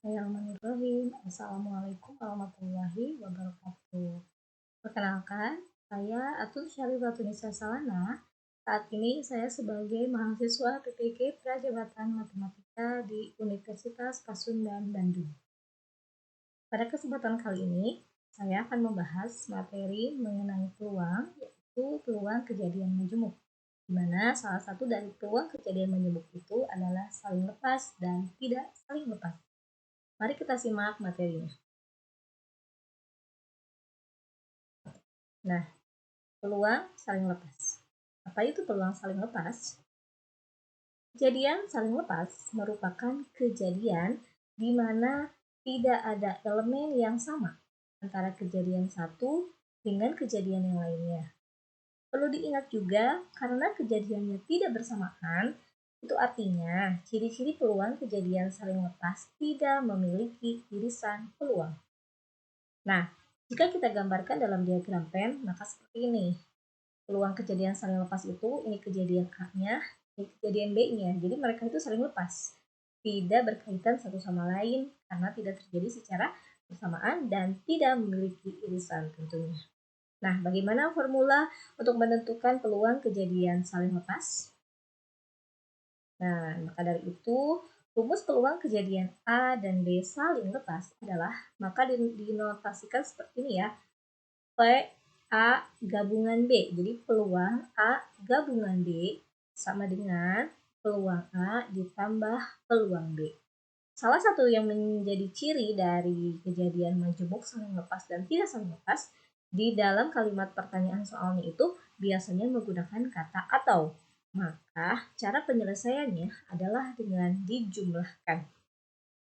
Bismillahirrahmanirrahim. Assalamualaikum warahmatullahi wabarakatuh. Perkenalkan, saya Atul Syarifatunisa Salana. Saat ini saya sebagai mahasiswa PPK Prajabatan Matematika di Universitas Pasundan, Bandung. Pada kesempatan kali ini, saya akan membahas materi mengenai peluang, yaitu peluang kejadian majemuk, di mana salah satu dari peluang kejadian majemuk itu adalah saling lepas dan tidak saling lepas. Mari kita simak materinya. Nah, peluang saling lepas. Apa itu peluang saling lepas? Kejadian saling lepas merupakan kejadian di mana tidak ada elemen yang sama antara kejadian satu dengan kejadian yang lainnya. Perlu diingat juga, karena kejadiannya tidak bersamaan, itu artinya ciri-ciri peluang kejadian saling lepas tidak memiliki irisan peluang. Nah, jika kita gambarkan dalam diagram pen, maka seperti ini. Peluang kejadian saling lepas itu, ini kejadian A-nya, ini kejadian B-nya. Jadi mereka itu saling lepas. Tidak berkaitan satu sama lain karena tidak terjadi secara bersamaan dan tidak memiliki irisan tentunya. Nah, bagaimana formula untuk menentukan peluang kejadian saling lepas? Nah, maka dari itu, rumus peluang kejadian A dan B saling lepas adalah, maka dinotasikan seperti ini ya. P A gabungan B. Jadi peluang A gabungan B sama dengan peluang A ditambah peluang B. Salah satu yang menjadi ciri dari kejadian majemuk saling lepas dan tidak saling lepas, di dalam kalimat pertanyaan soalnya itu biasanya menggunakan kata atau. Maka cara penyelesaiannya adalah dengan dijumlahkan.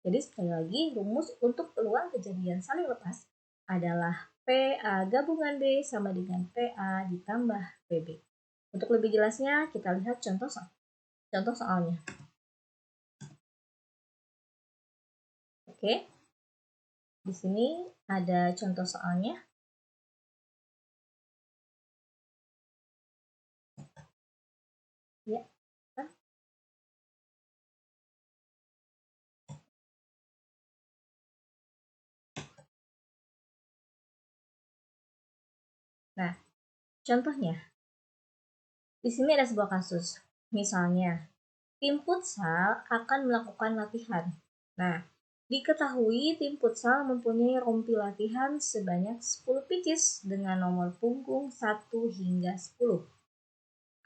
Jadi sekali lagi, rumus untuk peluang kejadian saling lepas adalah PA gabungan B sama dengan PA ditambah PB. Untuk lebih jelasnya, kita lihat contoh soalnya. Oke, di sini ada contoh soalnya. Ya, kan? Nah, contohnya, di sini ada sebuah kasus. Misalnya, tim futsal akan melakukan latihan. Nah, diketahui tim futsal mempunyai rompi latihan sebanyak 10 pieces dengan nomor punggung 1 hingga 10.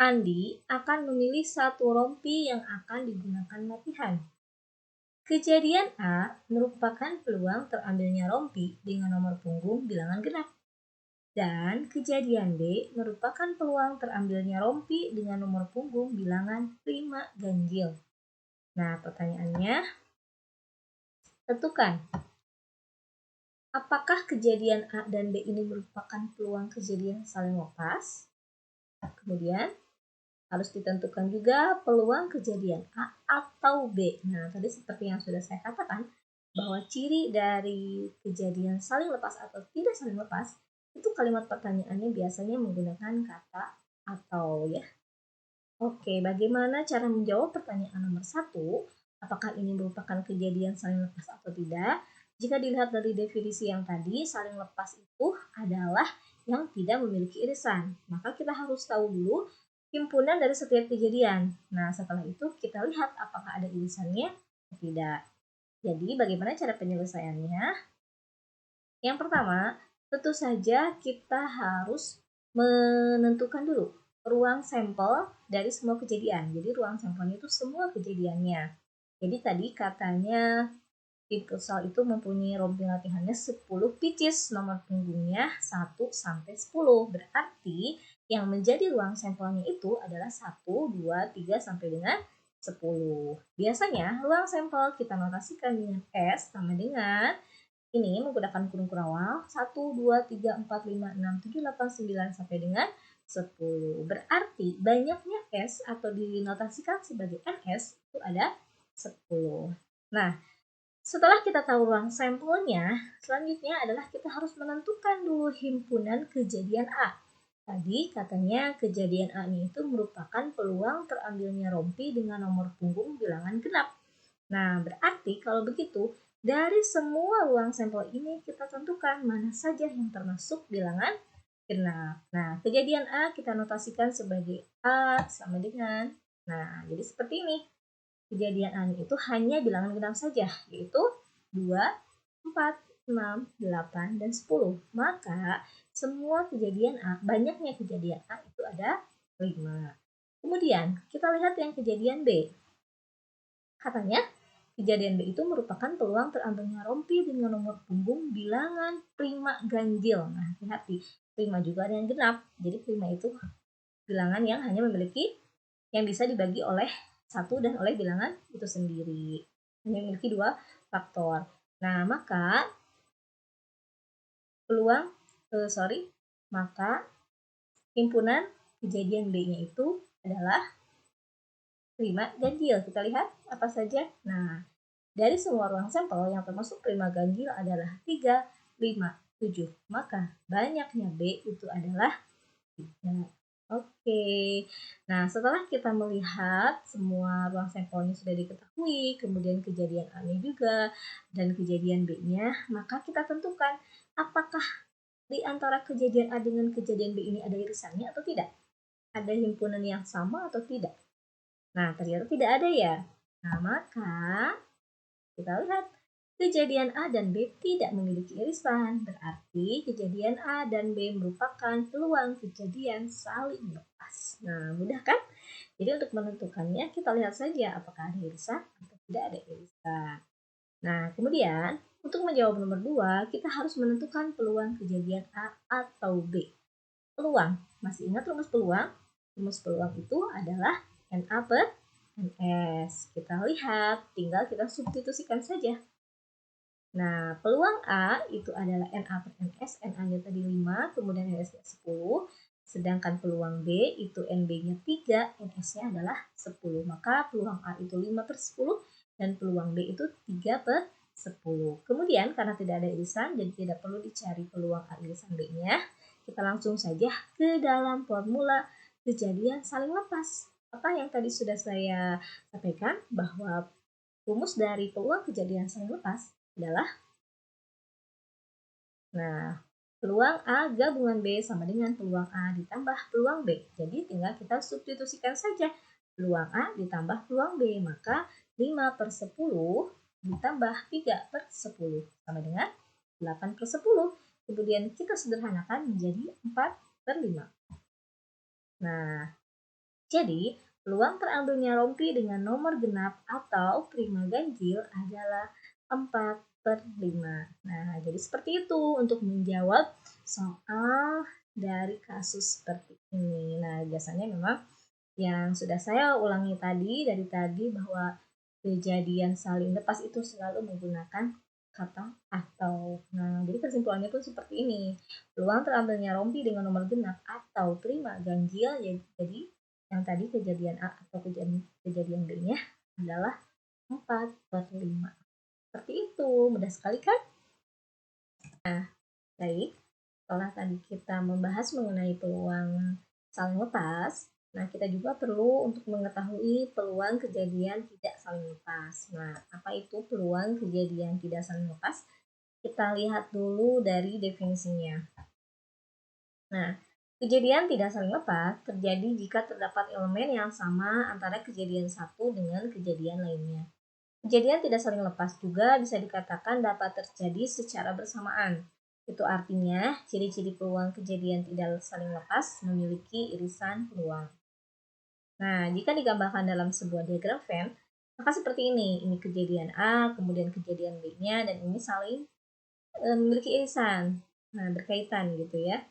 Andi akan memilih satu rompi yang akan digunakan latihan. Kejadian A merupakan peluang terambilnya rompi dengan nomor punggung bilangan genap. Dan kejadian B merupakan peluang terambilnya rompi dengan nomor punggung bilangan 5 ganjil. Nah, pertanyaannya, tentukan apakah kejadian A dan B ini merupakan peluang kejadian saling lepas? Kemudian harus ditentukan juga peluang kejadian A atau B. Nah, tadi seperti yang sudah saya katakan, bahwa ciri dari kejadian saling lepas atau tidak saling lepas, itu kalimat pertanyaannya biasanya menggunakan kata atau ya. Oke, bagaimana cara menjawab pertanyaan nomor 1? Apakah ini merupakan kejadian saling lepas atau tidak? Jika dilihat dari definisi yang tadi, saling lepas itu adalah yang tidak memiliki irisan. Maka kita harus tahu dulu himpunan dari setiap kejadian. Nah, setelah itu kita lihat apakah ada irisannya atau tidak. Jadi, bagaimana cara penyelesaiannya? Yang pertama, tentu saja kita harus menentukan dulu ruang sampel dari semua kejadian. Jadi ruang sampelnya itu semua kejadiannya. Jadi tadi katanya tim futsal itu mempunyai rompi latihannya 10 pieces, nomor punggungnya 1 sampai 10. Berarti yang menjadi ruang sampelnya itu adalah 1, 2, 3 sampai dengan 10. Biasanya ruang sampel kita notasikan dengan S sama dengan ini menggunakan kurung kurawal 1, 2, 3, 4, 5, 6, 7, 8, 9 sampai dengan 10. Berarti banyaknya S atau dinotasikan sebagai NS itu ada 10. Nah, setelah kita tahu ruang sampelnya, selanjutnya adalah kita harus menentukan dulu himpunan kejadian A. Tadi katanya kejadian A ini itu merupakan peluang terambilnya rompi dengan nomor punggung bilangan genap. Nah, berarti kalau begitu, dari semua ruang sampel ini kita tentukan mana saja yang termasuk bilangan genap. Nah, kejadian A kita notasikan sebagai A sama dengan, nah jadi seperti ini. Kejadian A itu hanya bilangan genap saja, yaitu 2, 4, 6, 8, dan 10. Maka semua kejadian A, banyaknya kejadian A itu ada 5. Kemudian kita lihat yang kejadian B. Katanya, kejadian B itu merupakan peluang terambilnya rompi dengan nomor punggung bilangan prima ganjil. Nah, hati-hati, prima juga ada yang genap. Jadi prima itu bilangan yang hanya memiliki yang bisa dibagi oleh satu dan oleh bilangan itu sendiri. Hanya memiliki 2 faktor. Nah, maka maka himpunan kejadian B-nya itu adalah prima ganjil. Kita lihat apa saja. Nah, dari semua ruang sampel yang termasuk prima ganjil adalah 3, 5, 7. Maka banyaknya B itu adalah 3. Oke. Nah, setelah kita melihat semua ruang sampelnya sudah diketahui, kemudian kejadian A-nya juga, dan kejadian B-nya, maka kita tentukan apakah di antara kejadian A dengan kejadian B ini ada irisannya atau tidak? Ada himpunan yang sama atau tidak? Nah, ternyata tidak ada ya. Nah, maka kita lihat kejadian A dan B tidak memiliki irisan. Berarti kejadian A dan B merupakan peluang kejadian saling lepas. Nah, mudah kan? Jadi untuk menentukannya kita lihat saja apakah ada irisan atau tidak ada irisan. Nah, kemudian untuk menjawab nomor 2, kita harus menentukan peluang kejadian A atau B. Peluang, masih ingat rumus peluang? Rumus peluang itu adalah NA per NS. Kita lihat, tinggal kita substitusikan saja. Nah, peluang A itu adalah NA per NS, NA-nya tadi 5, kemudian NS-nya 10. Sedangkan peluang B itu NB-nya 3, NS-nya adalah 10. Maka peluang A itu 5 per 10, dan peluang B itu 3 per 10. Kemudian, karena tidak ada irisan, jadi tidak perlu dicari peluang A irisan B-nya. Kita langsung saja ke dalam formula kejadian saling lepas. Apa yang tadi sudah saya sampaikan, bahwa rumus dari peluang kejadian saling lepas adalah, nah, peluang A gabungan B sama dengan peluang A ditambah peluang B. Jadi tinggal kita substitusikan saja peluang A ditambah peluang B. Maka 5 per 10 ditambah 3 per 10 sama dengan 8 per 10. Kemudian kita sederhanakan menjadi 4 per 5. Nah, jadi peluang terambilnya rompi dengan nomor genap atau prima ganjil adalah 4 per 5. Nah, jadi seperti itu untuk menjawab soal dari kasus seperti ini. Nah, biasanya memang yang sudah saya ulangi dari tadi bahwa kejadian saling lepas itu selalu menggunakan kata atau. Nah, jadi kesimpulannya pun seperti ini. Peluang terambilnya rompi dengan nomor genap atau prima ganjil, jadi yang tadi kejadian A atau kejadian B-nya adalah 4 per 5. Seperti itu, mudah sekali kan? Nah, baik. Setelah tadi kita membahas mengenai peluang saling lepas, nah kita juga perlu untuk mengetahui peluang kejadian tidak saling lepas. Nah, apa itu peluang kejadian tidak saling lepas? Kita lihat dulu dari definisinya. Nah, kejadian tidak saling lepas terjadi jika terdapat elemen yang sama antara kejadian satu dengan kejadian lainnya. Kejadian tidak saling lepas juga bisa dikatakan dapat terjadi secara bersamaan. Itu artinya ciri-ciri peluang kejadian tidak saling lepas memiliki irisan peluang. Nah, jika digambarkan dalam sebuah diagram Venn, maka seperti ini. Ini kejadian A, kemudian kejadian B-nya, dan ini saling memiliki irisan. Nah, berkaitan gitu ya.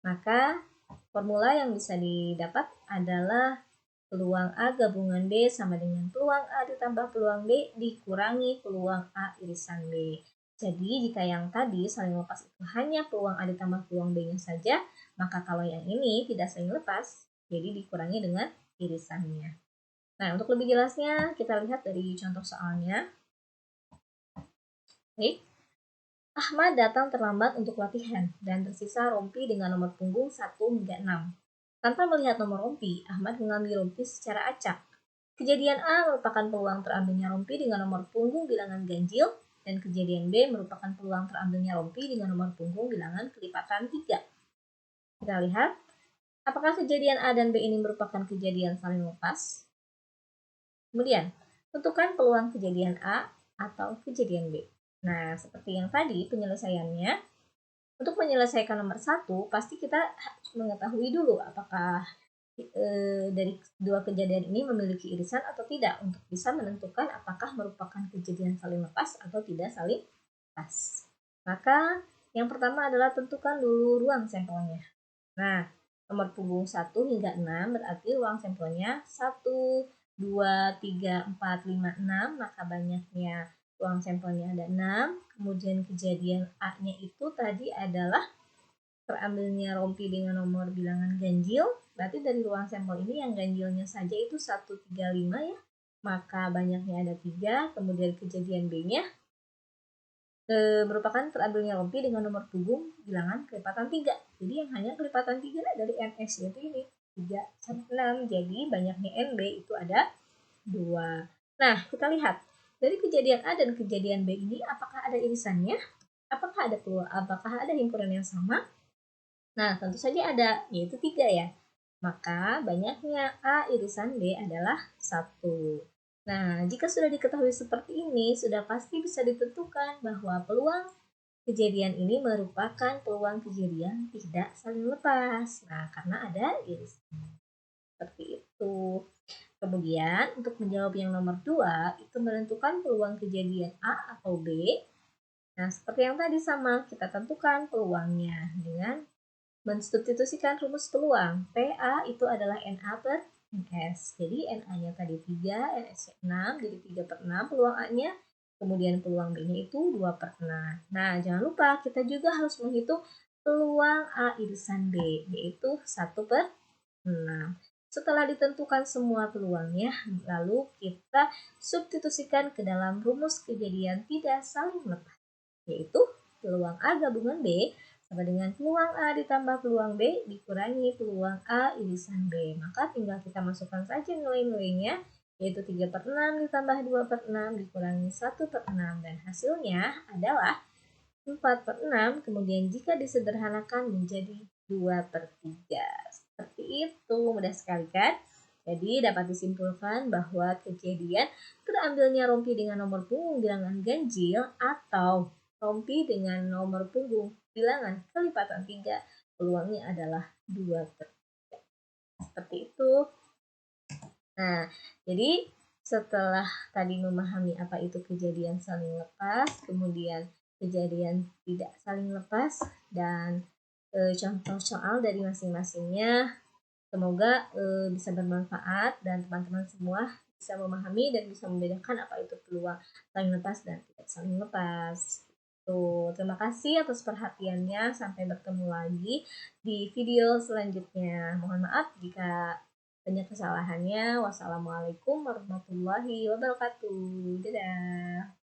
Maka formula yang bisa didapat adalah peluang A gabungan B sama dengan peluang A ditambah peluang B dikurangi peluang A irisan B. Jadi jika yang tadi saling lepas itu hanya peluang A ditambah peluang B-nya saja, maka kalau yang ini tidak saling lepas, jadi dikurangi dengan irisannya. Nah, untuk lebih jelasnya kita lihat dari contoh soalnya. Baik. Ahmad datang terlambat untuk latihan dan tersisa rompi dengan nomor punggung 1 hingga 6. Tanpa melihat nomor rompi, Ahmad mengambil rompi secara acak. Kejadian A merupakan peluang terambilnya rompi dengan nomor punggung bilangan ganjil, dan kejadian B merupakan peluang terambilnya rompi dengan nomor punggung bilangan kelipatan 3. Kita lihat, apakah kejadian A dan B ini merupakan kejadian saling lepas? Kemudian, tentukan peluang kejadian A atau kejadian B. Nah, seperti yang tadi penyelesaiannya, untuk menyelesaikan nomor 1, pasti kita harus mengetahui dulu apakah dari dua kejadian ini memiliki irisan atau tidak untuk bisa menentukan apakah merupakan kejadian saling lepas atau tidak saling lepas. Maka yang pertama adalah tentukan dulu ruang sampelnya. Nah, nomor punggung 1 hingga 6 berarti ruang sampelnya 1, 2, 3, 4, 5, 6, maka banyaknya ruang sampelnya ada 6. Kemudian kejadian A-nya itu tadi adalah terambilnya rompi dengan nomor bilangan ganjil, berarti dari ruang sampel ini yang ganjilnya saja itu 135 ya, maka banyaknya ada 3. Kemudian kejadian B-nya merupakan terambilnya rompi dengan nomor punggung bilangan kelipatan 3. Jadi yang hanya kelipatan 3 dari NS yaitu ini 3 sampai 6. Jadi banyaknya NB itu ada 2. Nah, kita lihat dari kejadian A dan kejadian B ini apakah ada irisannya? Apakah ada himpunan yang sama? Nah, tentu saja ada, yaitu 3 ya. Maka banyaknya A irisan B adalah 1. Nah, jika sudah diketahui seperti ini, sudah pasti bisa ditentukan bahwa peluang kejadian ini merupakan peluang kejadian tidak saling lepas. Nah, karena ada irisan. Seperti itu. Kemudian, untuk menjawab yang nomor 2, itu menentukan peluang kejadian A atau B. Nah, seperti yang tadi sama, kita tentukan peluangnya dengan mensubstitusikan rumus peluang. PA itu adalah NA per NS. Jadi NA-nya tadi 3, NS-nya 6, jadi 3 per 6 peluang A-nya. Kemudian peluang B-nya itu 2 per 6. Nah, jangan lupa kita juga harus menghitung peluang A irisan B, yaitu 1 per 6. Setelah ditentukan semua peluangnya, lalu kita substitusikan ke dalam rumus kejadian tidak saling lepas, yaitu peluang A gabungan B sama dengan peluang A ditambah peluang B dikurangi peluang A irisan B. Maka tinggal kita masukkan saja nilai-nilainya, yaitu 3 per 6 ditambah 2 per 6 dikurangi 1 per 6. Dan hasilnya adalah 4 per 6, kemudian jika disederhanakan menjadi 2 per 3. Seperti itu, mudah sekali kan? Jadi dapat disimpulkan bahwa kejadian terambilnya rompi dengan nomor punggung bilangan ganjil atau rompi dengan nomor punggung bilangan kelipatan 3, peluangnya adalah 2 per 3. Seperti itu. Nah, jadi setelah tadi memahami apa itu kejadian saling lepas, kemudian kejadian tidak saling lepas, dan contoh soal dari masing-masingnya, semoga bisa bermanfaat dan teman-teman semua bisa memahami dan bisa membedakan apa itu peluang saling lepas dan tidak saling lepas. Tuh, terima kasih atas perhatiannya. Sampai bertemu lagi di video selanjutnya. Mohon maaf jika banyak kesalahannya. Wassalamualaikum warahmatullahi wabarakatuh. Dadah.